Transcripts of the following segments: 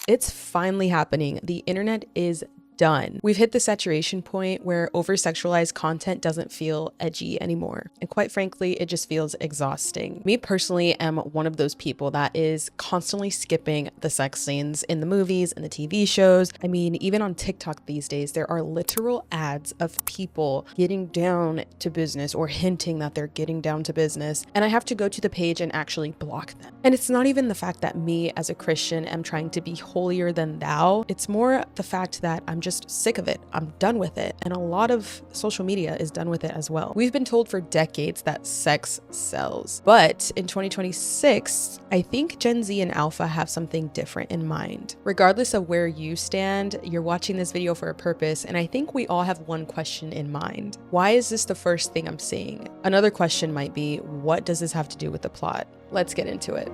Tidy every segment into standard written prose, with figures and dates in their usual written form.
It's finally happening. The internet is done. We've hit the saturation point where over-sexualized content doesn't feel edgy anymore. And quite frankly, it just feels exhausting. Me personally am one of those people that is constantly skipping the sex scenes in the movies and the TV shows. I mean, even on TikTok these days, there are literal ads of people getting down to business or hinting that they're getting down to business. And I have to go to the page and actually block them. And it's not even the fact that me as a Christian am trying to be holier than thou. It's more the fact that I'm just sick of it. I'm done with it. And a lot of social media is done with it as well. We've been told for decades that sex sells. But in 2026, I think Gen Z and Alpha have something different in mind. Regardless of where you stand, you're watching this video for a purpose, and I think we all have one question in mind. Why is this the first thing I'm seeing? Another question might be, what does this have to do with the plot? Let's get into it.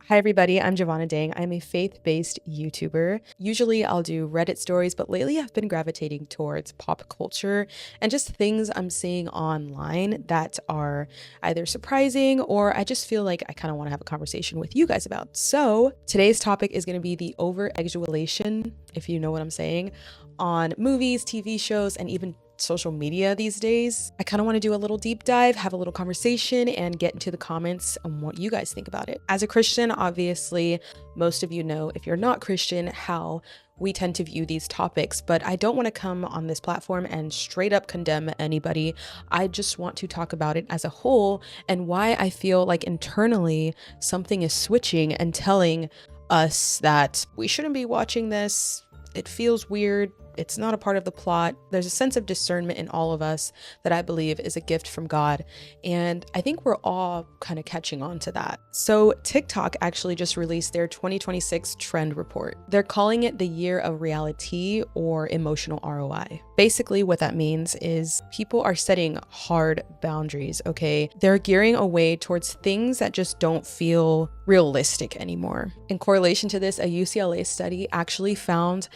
Hi everybody, I'm Javona Dang. I'm a faith-based YouTuber. Usually I'll do Reddit stories, but lately I've been gravitating towards pop culture and just things I'm seeing online that are either surprising or I just feel like I kind of want to have a conversation with you guys about. So today's topic is going to be the over-sexualization, if you know what I'm saying, on movies, TV shows, and even social media these days. I kind of want to do a little deep dive, have a little conversation, and get into the comments on what you guys think about it. As a Christian, obviously, most of you know, if you're not Christian, how we tend to view these topics, but I don't want to come on this platform and straight up condemn anybody. I just want to talk about it as a whole and why I feel like internally something is switching and telling us that we shouldn't be watching this. It feels weird. It's not a part of the plot. There's a sense of discernment in all of us that I believe is a gift from God. And I think we're all kind of catching on to that. So TikTok actually just released their 2026 trend report. They're calling it the year of reality or emotional ROI. Basically what that means is people are setting hard boundaries, okay? They're gearing away towards things that just don't feel realistic anymore. In correlation to this, a UCLA study actually found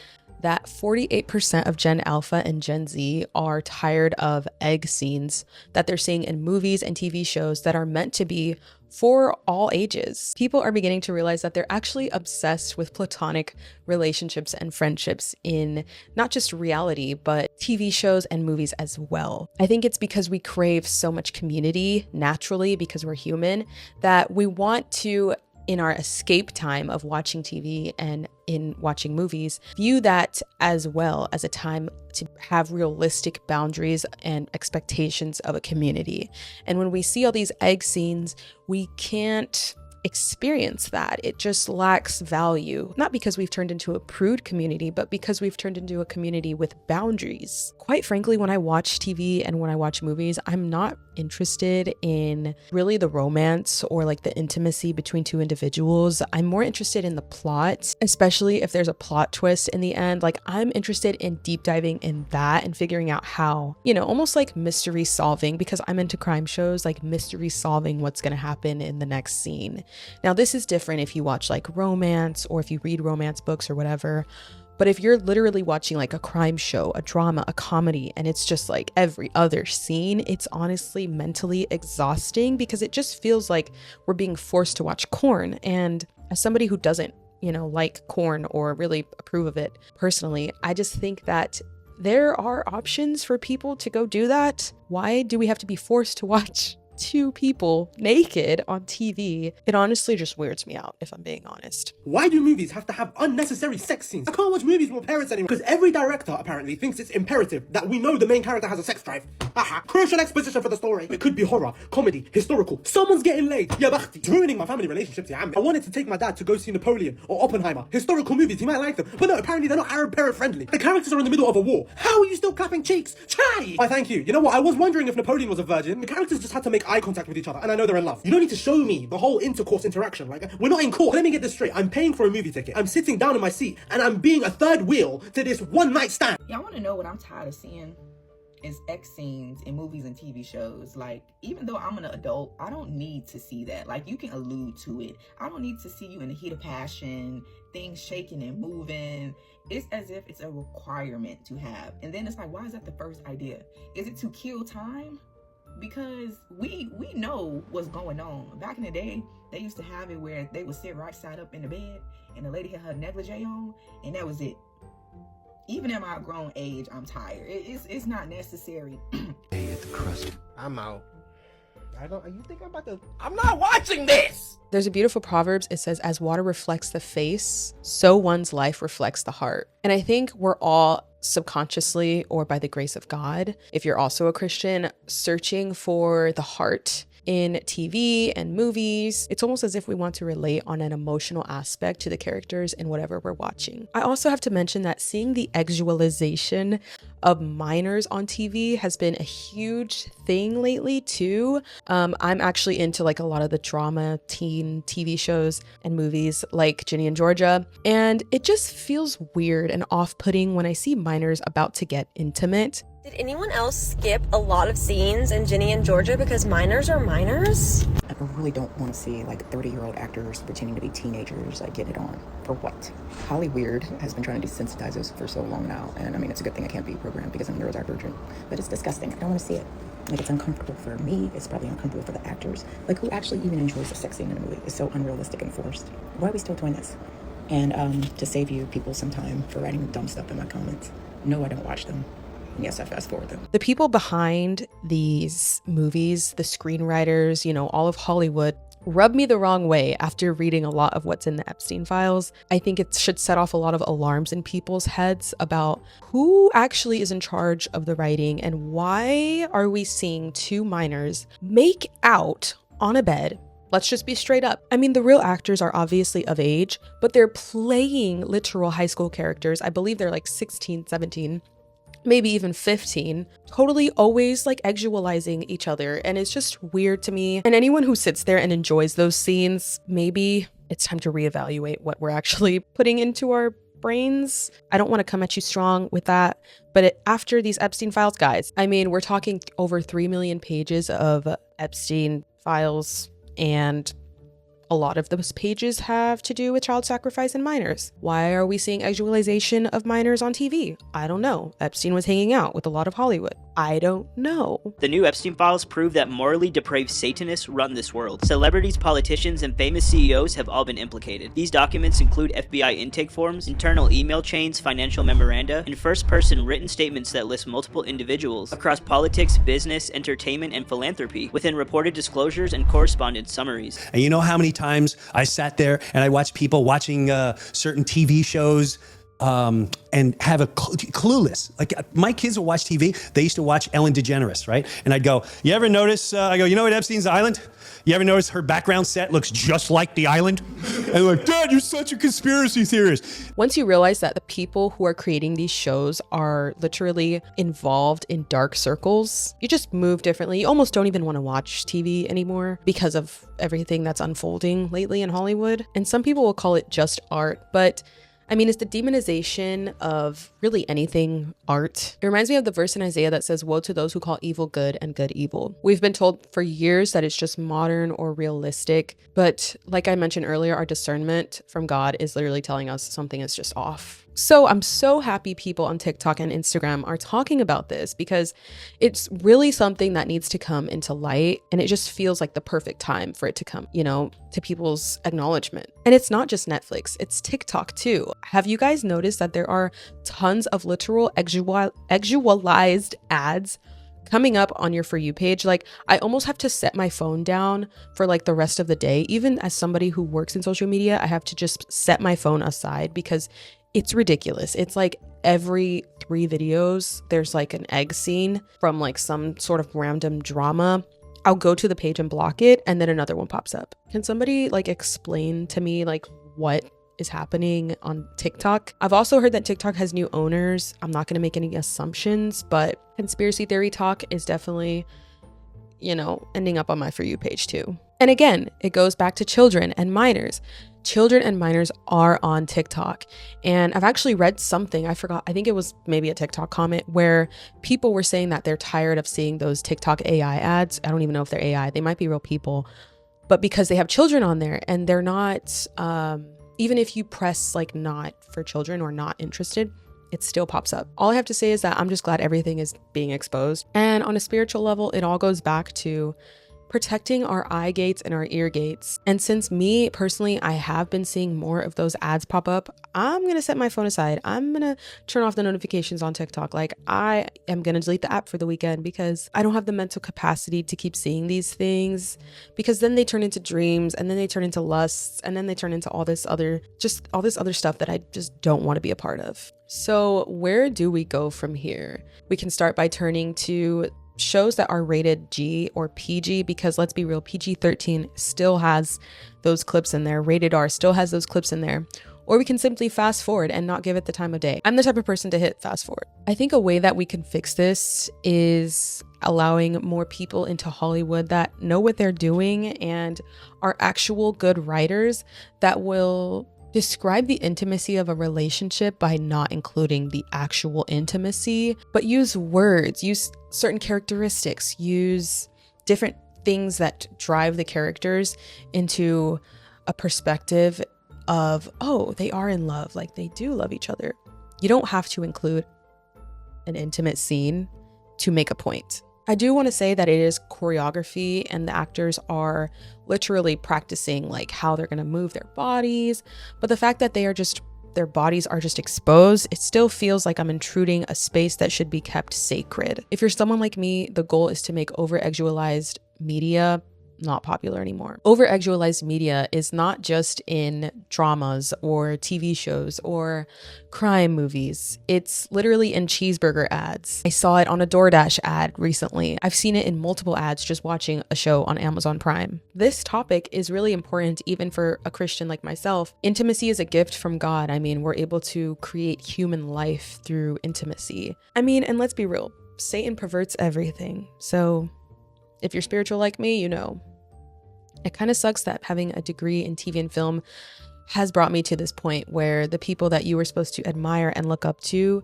that 48% of Gen Alpha and Gen Z are tired of egg scenes that they're seeing in movies and TV shows that are meant to be for all ages. People are beginning to realize that they're actually obsessed with platonic relationships and friendships in not just reality, but TV shows and movies as well. I think it's because we crave so much community naturally because we're human that we want to, in our escape time of watching TV and in watching movies, view that as well as a time to have realistic boundaries and expectations of a community. And when we see all these egg scenes, we can't experience that. It just lacks value, not because we've turned into a prude community, but because we've turned into a community with boundaries. Quite frankly, when I watch TV and when I watch movies, I'm not interested in really the romance or like the intimacy between two individuals. I'm more interested in the plot, especially if there's a plot twist in the end. Like I'm interested in deep diving in that and figuring out how, almost like mystery solving, because I'm into crime shows, like mystery solving what's going to happen in the next scene. Now, this is different if you watch like romance or if you read romance books or whatever. But if you're literally watching like a crime show, a drama, a comedy, and it's just like every other scene, it's honestly mentally exhausting because it just feels like we're being forced to watch corn. And as somebody who doesn't, like corn or really approve of it personally, I just think that there are options for people to go do that. Why do we have to be forced to watch two people naked on TV? It honestly just weirds me out, if I'm being honest. Why do movies have to have unnecessary sex scenes? I can't watch movies with my parents anymore because every director apparently thinks it's imperative that we know the main character has a sex drive. Haha. Crucial exposition for the story. It could be horror, comedy, historical. Someone's getting laid. Ya bakhti. It's ruining my family relationships, ya ammi. I wanted to take my dad to go see Napoleon or Oppenheimer. Historical movies, he might like them. But no, apparently they're not Arab parent friendly. The characters are in the middle of a war. How are you still clapping cheeks? Chai! Why, thank you. You know what? I was wondering if Napoleon was a virgin. The characters just had to make eye contact with each other, and I know they're in love. You don't need to show me the whole intercourse interaction. Like, we're not in court. Let me get this straight. I'm paying for a movie ticket. I'm sitting down in my seat, and I'm being a third wheel to this one night stand. Y'all want to know what I'm tired of seeing? Is X scenes in movies and TV shows. Like, even though I'm an adult, I don't need to see that. Like, you can allude to it. I don't need to see you in the heat of passion, things shaking and moving. It's as if it's a requirement to have. And then it's like, why is that the first idea? Is it to kill time? because we know what's going on. Back in the day, they used to have it where they would sit right side up in the bed and the lady had her negligee on, and that was it. Even at my grown age, I'm tired. It's not necessary. Hey, at the crust. I'm out. You think I'm not watching this! There's a beautiful Proverbs. It says, as water reflects the face, so one's life reflects the heart. And I think we're all subconsciously, or by the grace of God, if you're also a Christian, searching for the heart in TV and movies. It's almost as if we want to relate on an emotional aspect to the characters in whatever we're watching. I also have to mention that seeing the sexualization of minors on TV has been a huge thing lately too. I'm actually into like a lot of the drama teen TV shows and movies like Ginny and Georgia, and it just feels weird and off-putting when I see minors about to get intimate. Did anyone else skip a lot of scenes in Ginny and Georgia because minors are minors? I really don't want to see like 30-year-old actors pretending to be teenagers, like getting it on. For what? Hollywood has been trying to desensitize us for so long now, and I mean, it's a good thing I can't be programmed because I'm a neurodivergent, but it's disgusting. I don't want to see it. Like, it's uncomfortable for me. It's probably uncomfortable for the actors. Like, who actually even enjoys a sex scene in a movie? It's so unrealistic and forced. Why are we still doing this? And to save you people some time for writing dumb stuff in my comments, no, I don't watch them. Yes, I fast forward them. The people behind these movies, the screenwriters, all of Hollywood, rub me the wrong way after reading a lot of what's in the Epstein files. I think it should set off a lot of alarms in people's heads about who actually is in charge of the writing and why are we seeing two minors make out on a bed. Let's just be straight up. I mean, the real actors are obviously of age, but they're playing literal high school characters. I believe they're like 16, 17. Maybe even 15, totally always like sexualizing each other. And it's just weird to me. And anyone who sits there and enjoys those scenes, maybe it's time to reevaluate what we're actually putting into our brains. I don't want to come at you strong with that. But after these Epstein files, guys, I mean, we're talking over 3 million pages of Epstein files, and a lot of those pages have to do with child sacrifice and minors. Why are we seeing sexualization of minors on TV? I don't know. Epstein was hanging out with a lot of Hollywood. I don't know. The new Epstein files prove that morally depraved Satanists run this world. Celebrities, politicians, and famous CEOs have all been implicated. These documents include FBI intake forms, internal email chains, financial memoranda, and first-person written statements that list multiple individuals across politics, business, entertainment, and philanthropy within reported disclosures and correspondence summaries. And you know how many times I sat there and I watched people watching certain TV shows and have a clueless. Like, my kids will watch TV. They used to watch Ellen DeGeneres, right? And I'd go, you ever notice, you know what Epstein's Island? You ever notice her background set looks just like the island? And they're like, Dad, you're such a conspiracy theorist. Once you realize that the people who are creating these shows are literally involved in dark circles, you just move differently. You almost don't even want to watch TV anymore because of everything that's unfolding lately in Hollywood. And some people will call it just art, but I mean, it's the demonization of really anything art. It reminds me of the verse in Isaiah that says, woe to those who call evil good and good evil. We've been told for years that it's just modern or realistic. But like I mentioned earlier, our discernment from God is literally telling us something is just off. So I'm so happy people on TikTok and Instagram are talking about this because it's really something that needs to come into light. And it just feels like the perfect time for it to come, to people's acknowledgement. And it's not just Netflix, it's TikTok too. Have you guys noticed that there are tons of literal sexualized ads coming up on your For You page? Like, I almost have to set my phone down for like the rest of the day. Even as somebody who works in social media, I have to just set my phone aside because it's ridiculous. It's like every 3 videos, there's like an egg scene from like some sort of random drama. I'll go to the page and block it, and then another one pops up. Can somebody like explain to me like what is happening on TikTok? I've also heard that TikTok has new owners. I'm not going to make any assumptions, but conspiracy theory talk is definitely, ending up on my For You page too. And again, it goes back to children and minors. Children and minors are on TikTok. And I've actually read something, I think it was maybe a TikTok comment, where people were saying that they're tired of seeing those TikTok AI ads. I don't even know if they're AI. They might be real people. But because they have children on there and they're not, even if you press like not for children or not interested, it still pops up. All I have to say is that I'm just glad everything is being exposed. And on a spiritual level, it all goes back to protecting our eye gates and our ear gates. And since me personally, I have been seeing more of those ads pop up, I'm going to set my phone aside. I'm going to turn off the notifications on TikTok. Like, I am going to delete the app for the weekend because I don't have the mental capacity to keep seeing these things, because then they turn into dreams, and then they turn into lusts, and then they turn into all this other stuff that I just don't want to be a part of. So where do we go from here? We can start by turning to shows that are rated G or PG, because let's be real, PG-13 still has those clips in there. Rated R still has those clips in there. Or we can simply fast forward and not give it the time of day. I'm the type of person to hit fast forward. I think a way that we can fix this is allowing more people into Hollywood that know what they're doing and are actual good writers that will describe the intimacy of a relationship by not including the actual intimacy, but use words, use certain characteristics, use different things that drive the characters into a perspective of, oh, they are in love, like they do love each other. You don't have to include an intimate scene to make a point. I do want to say that it is choreography, and the actors are literally practicing like how they're going to move their bodies. But the fact that their bodies are just exposed, it still feels like I'm intruding a space that should be kept sacred. If you're someone like me, the goal is to make over-sexualized media not popular anymore. Over-sexualized media is not just in dramas or TV shows or crime movies. It's literally in cheeseburger ads. I saw it on a DoorDash ad recently. I've seen it in multiple ads just watching a show on Amazon Prime. This topic is really important even for a Christian like myself. Intimacy is a gift from God. I mean, we're able to create human life through intimacy. I mean, and let's be real, Satan perverts everything. So if you're spiritual like me, you know. It kind of sucks that having a degree in TV and film has brought me to this point where the people that you were supposed to admire and look up to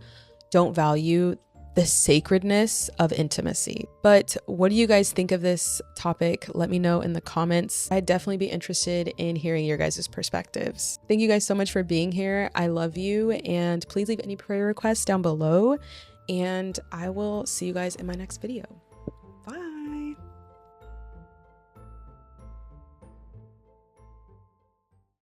don't value the sacredness of intimacy. But what do you guys think of this topic? Let me know in the comments. I'd definitely be interested in hearing your guys' perspectives. Thank you guys so much for being here. I love you, and please leave any prayer requests down below, and I will see you guys in my next video.